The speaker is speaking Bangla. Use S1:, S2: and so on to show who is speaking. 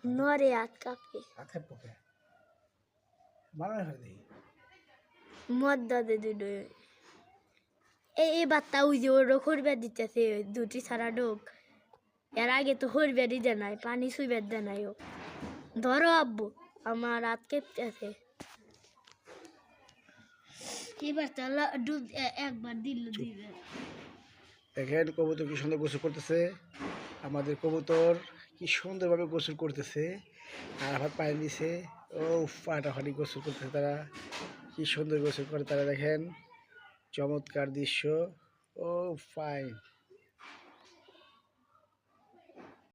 S1: নরে হাত কাঁপে মদ দাদে দুটো এবার তা ওই যে ওরা খরবে দিতেছে দুটি সারা ডোক এর আগে তো খরবে দিতে নাই পানি শুইবে দেয় নাই ও ধরো আব্বু আমার হাত কেঁপতেছে এবার তাহলে ডুব একবার দিল দিবে
S2: দেখেন কবুতর কি সুন্দর গোসল করতেছে আমাদের কবুতর কি সুন্দরভাবে গোসল করতেছে আর হাত পানি দিছে ও ফাটাফাটি গোসল করতেছে তারা কি সুন্দর গোসল করে তারা দেখেন চমৎকার দৃশ্য ও ফাইন